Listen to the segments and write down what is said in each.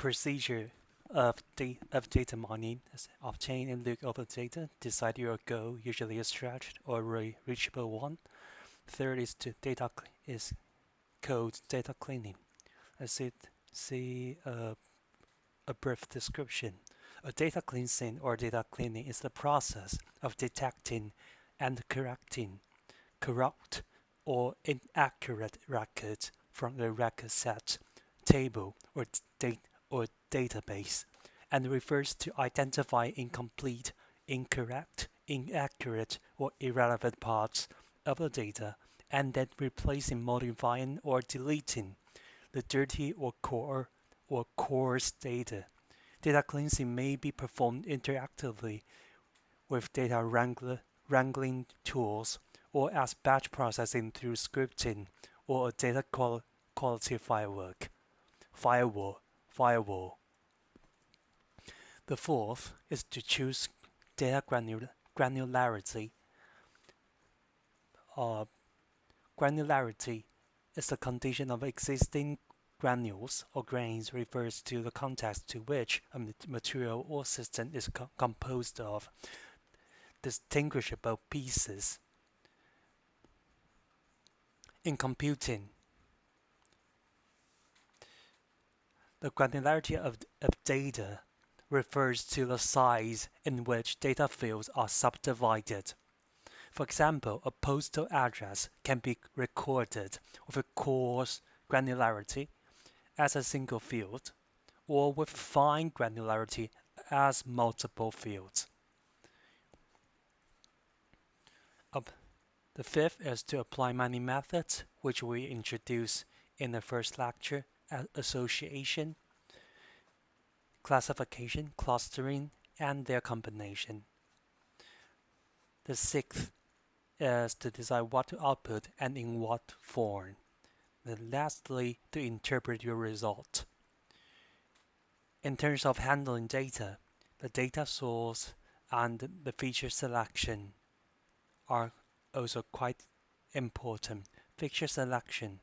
procedure of data mining is obtain and look over data, decide your goal, usually a stretched or reachable one. Third is code data cleaning. Let's see a brief description. A data cleansing or data cleaning is the process of detecting and correcting corrupt or inaccurate records from the record set, table, or database, and refers to identifying incomplete, incorrect, inaccurate, or irrelevant parts of the data, and then replacing, modifying, or deleting the dirty or coarse data. Data cleansing may be performed interactively with data wrangling tools or as batch processing through scripting or a data quality firewall. firewall. The fourth is to choose data granularity. Uh, Granularity is the condition of existing granules or grains refers to the context to which a material or system is composed of distinguishable pieces. In computing, the granularity of data refers to the size in which data fields are subdivided. For example, a postal address can be recorded with a coarse granularity as a single field, or with fine granularity as multiple fields. The fifth is to apply many methods, which we introduced in the first lecture: association, classification, clustering, and their combination. The sixth is to decide what to output and in what form. And lastly, to interpret your result. In terms of handling data, the data source and the feature selection are also quite important. Feature selection.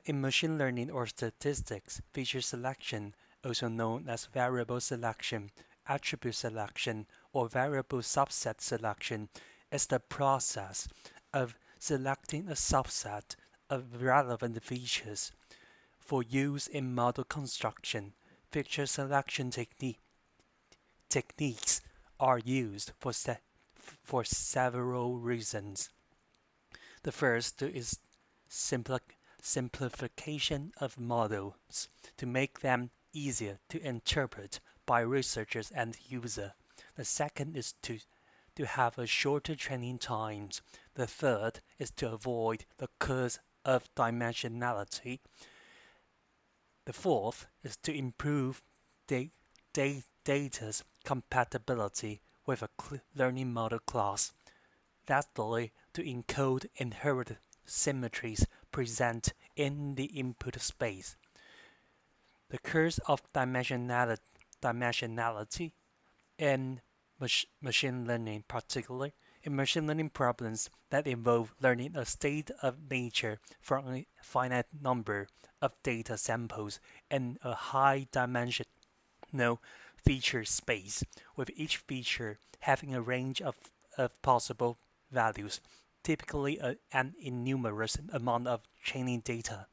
In machine learning or statistics, feature selection, also known as variable selection, attribute selection, or variable subset selection, is the process of selecting a subset of relevant features for use in model construction. Feature selection techniques are used for several reasons. The first is simplification of models to make them easier to interpret by researchers and users. The second is to have a shorter training times. The third is to avoid the curse of dimensionality. The fourth is to improve data's compatibility with a learning model class. Lastly, to encode inherited symmetries present in the input space. The curse of dimensionality in machine learning, particularly in machine learning problems that involve learning a state of nature from a finite number of data samples in a high-dimensional feature space, with each feature having a range of possible values, typically an innumerous amount of training data.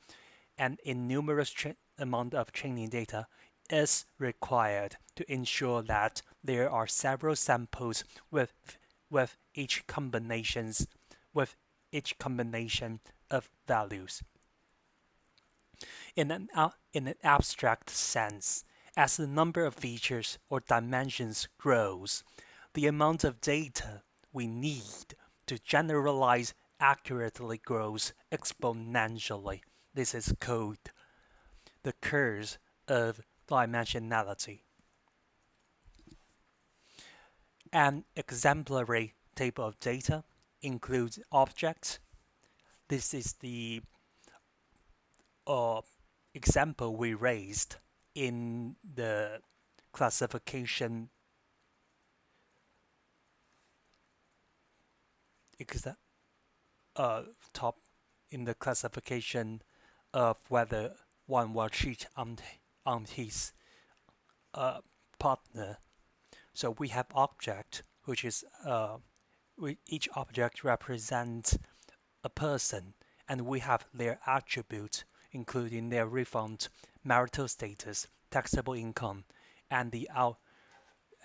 An innumerous amount of training data is required to ensure that there are several samples with each combination of values. In an abstract sense, as the number of features or dimensions grows, the amount of data we need to generalize accurately grows exponentially. This is called the curse of dimensionality. An exemplary table of data includes objects. This is the example we raised in the classification top in the classification of whether one will cheat on his partner. So we have object, which is each object represents a person, and we have their attributes, including their refund, marital status, taxable income, and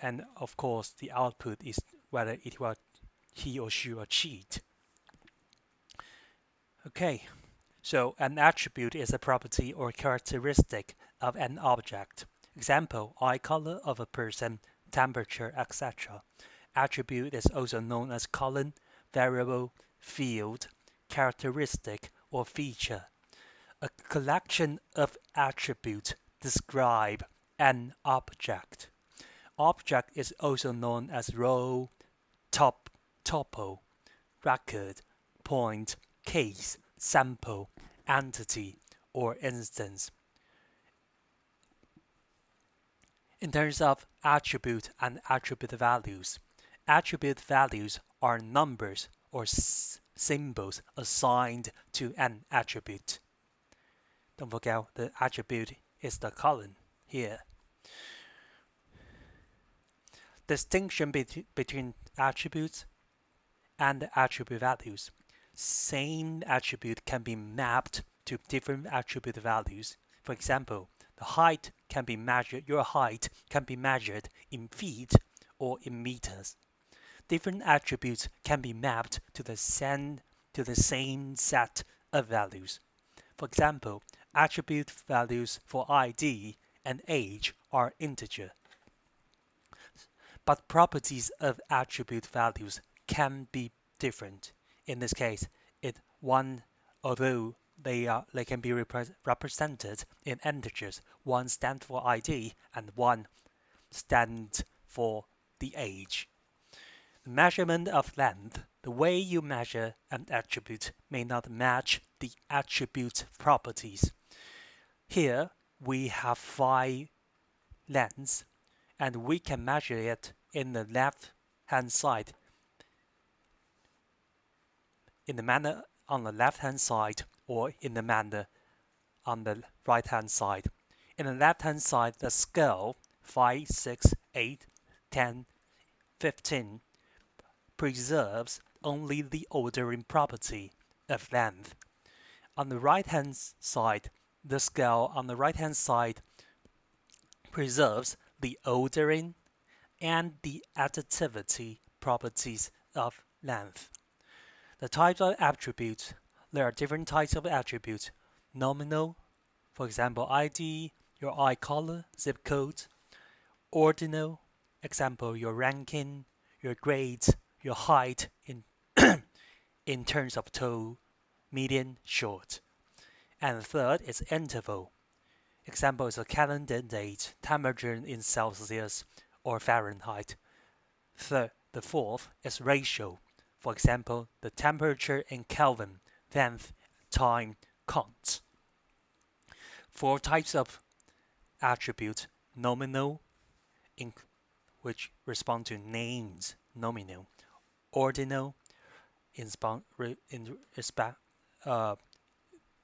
and of course the output is whether it was he or she achieved. Okay, so an attribute is a property or characteristic of an object. Example, eye color of a person, temperature, etc. Attribute is also known as column, variable, field, characteristic, or feature. A collection of attributes describe an object. Object is also known as role, tuple, record, point, case, sample, entity, or instance. In terms of attribute and attribute values, attribute values are numbers or symbols assigned to an attribute. Don't forget the attribute is the column here. Distinction between attributes and attribute values. Same attribute can be mapped to different attribute values. For example, your height can be measured in feet or in meters. Different attributes can be mapped to the same set of values. For example, attribute values for ID and age are integer. But properties of attribute values can be different. In this case, although they can be represented in integers, one stands for ID and one stands for the age. The measurement of length, the way you measure an attribute may not match the attribute properties. Here we have 5 lengths, and we can measure it in the left-hand side, in the manner on the left-hand side, or in the manner on the right-hand side. In the left-hand side, the scale 5, 6, 8, 10, 15 preserves only the ordering property of length. On the right-hand side, the scale on the right-hand side preserves the ordering and the additivity properties of length. The types of attributes. There are different types of attributes. Nominal, for example, ID, your eye color, zip code. Ordinal, example, your ranking, your grades, your height in in terms of tall, medium, short. And third is interval. Example is a calendar date, temperature in Celsius or Fahrenheit. The fourth is ratio. For example, the temperature in Kelvin, length, time, counts. 4 types of attributes: nominal, which respond to names, nominal; ordinal,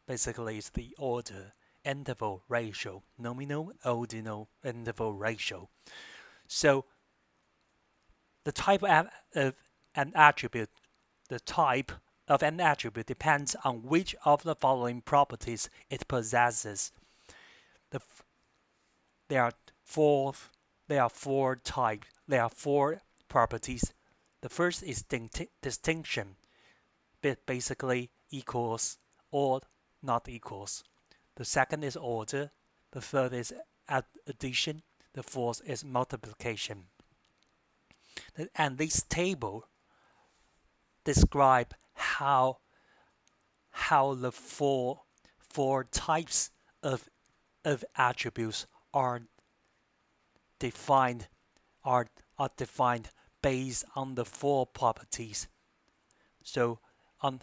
basically is the order; interval, ratio; nominal, ordinal, interval, ratio. So the type of an attribute depends on which of the following properties it possesses. There are four types. There are 4 properties. The first is distinction, basically equals or not equals. The second is order. The third is addition. The fourth is multiplication. And this table describe how the four types of attributes are defined based on the 4 properties. So on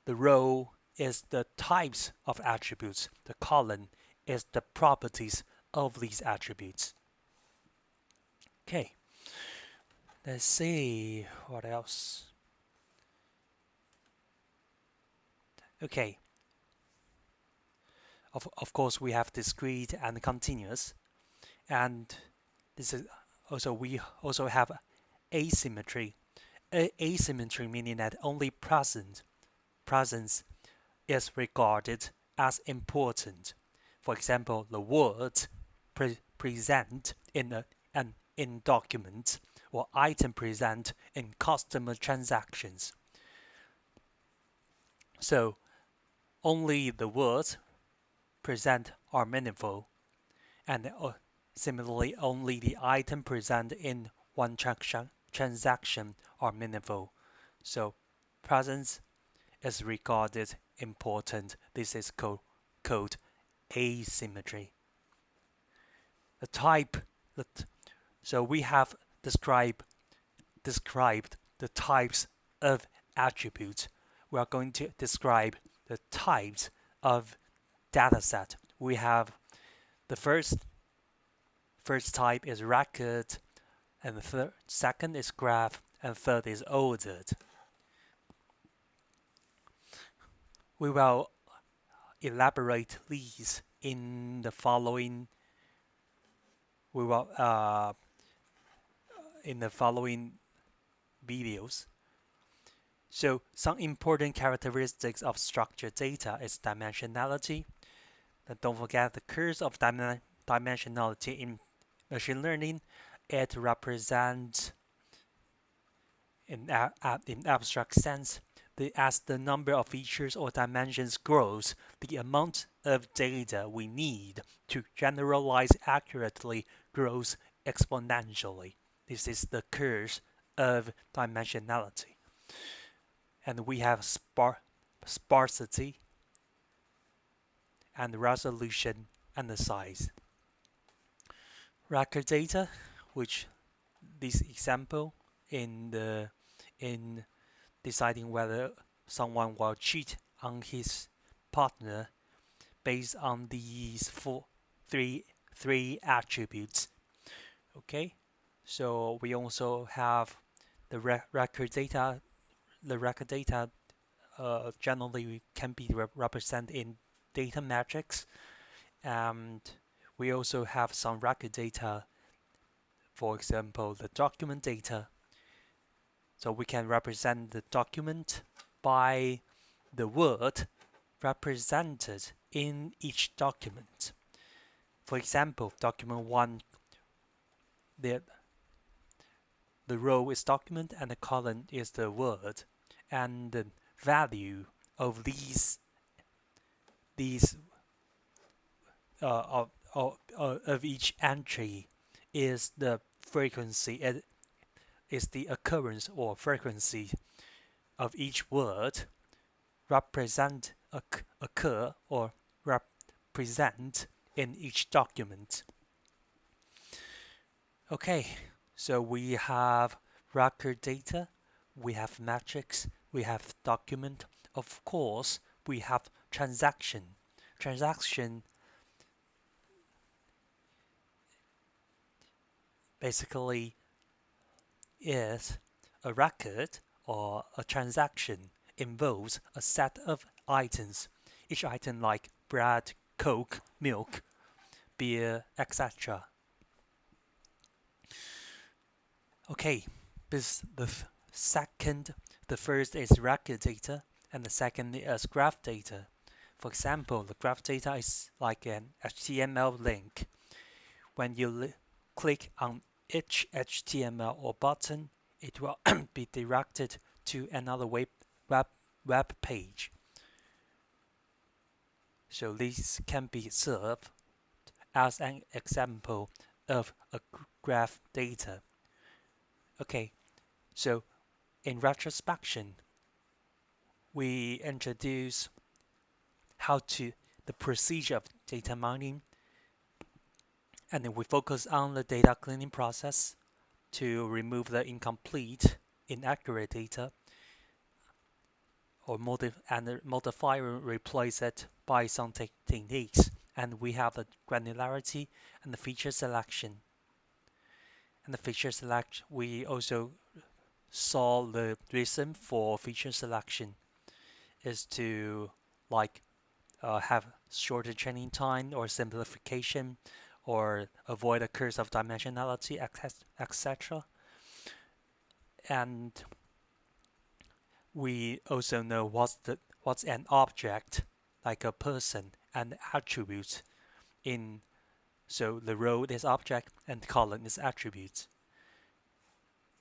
the row is the types of attributes. The column is the properties of these attributes. Okay, let's see what else. Okay, Of course, we have discrete and continuous, and this is also we also have asymmetry. Asymmetry meaning that only presence is regarded as important. For example, the word present in documents or item present in customer transactions. So only the words present are meaningful, and similarly, only the item present in one transaction are meaningful. So presence is regarded important. This is called asymmetry. The type that so we have described the types of attributes. We are going to describe the types of dataset. We have the first type is record, and the second is graph, and third is ordered. We will elaborate these in the following. We will in the following videos. So some important characteristics of structured data is dimensionality. And don't forget the curse of dimensionality in machine learning. It represents in abstract sense as the number of features or dimensions grows, the amount of data we need to generalize accurately grows exponentially. This is the curse of dimensionality. And we have sparsity and resolution and the size. Record data, which this example in deciding whether someone will cheat on his partner based on these three attributes. Okay, so we also have the record data. The record data generally can be represented in data metrics, and we also have some record data, for example, the document data. So we can represent the document by the word represented in each document. For example, document 1, the row is document and the column is the word, and the value of these of each entry is the frequency. It is the occurrence or frequency of each word occur or represent in each document. Okay, so we have record data, we have metrics, we have document. Of course, we have transaction. Transaction basically is a record or a transaction involves a set of items. Each item like bread, coke, milk, beer, etc. Okay, this the first is record data, and the second is graph data. For example, the graph data is like an HTML link. When you click on each HTML or button, it will be directed to another web page. So this can be served as an example of a graph data. Okay, so in retrospection, we introduce the procedure of data mining, and then we focus on the data cleaning process to remove the incomplete, inaccurate data, or modify and replace it by some techniques. And we have the granularity and the feature selection. And the feature selection, we also saw the reason for feature selection is to have shorter training time or simplification, or avoid a curse of dimensionality, etc. And we also know what's an object, like a person, and attributes in. So the row is object and column is attributes.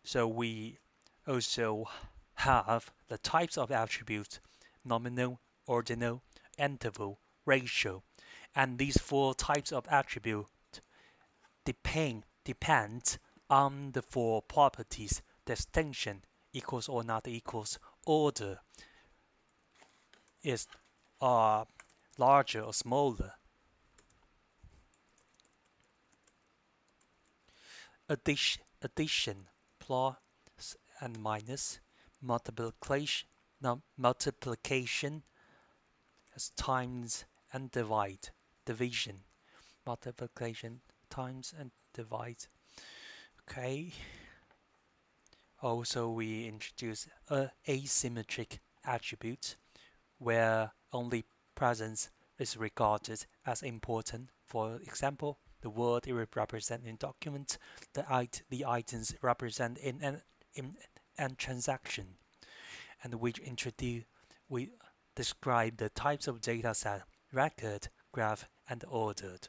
So we also have the types of attributes: nominal, ordinal, interval, ratio. And these four types of attribute depend on the four properties: distinction, equals or not equals, order, is larger or smaller, addition, plus and minus, multiplication as times and division, multiplication times and divide. Okay. Also, we introduce asymmetric attributes where only presence is regarded as important. For example, the word it represents in document, the items represent in an transaction, and we describe the types of data set: record, graph, and ordered.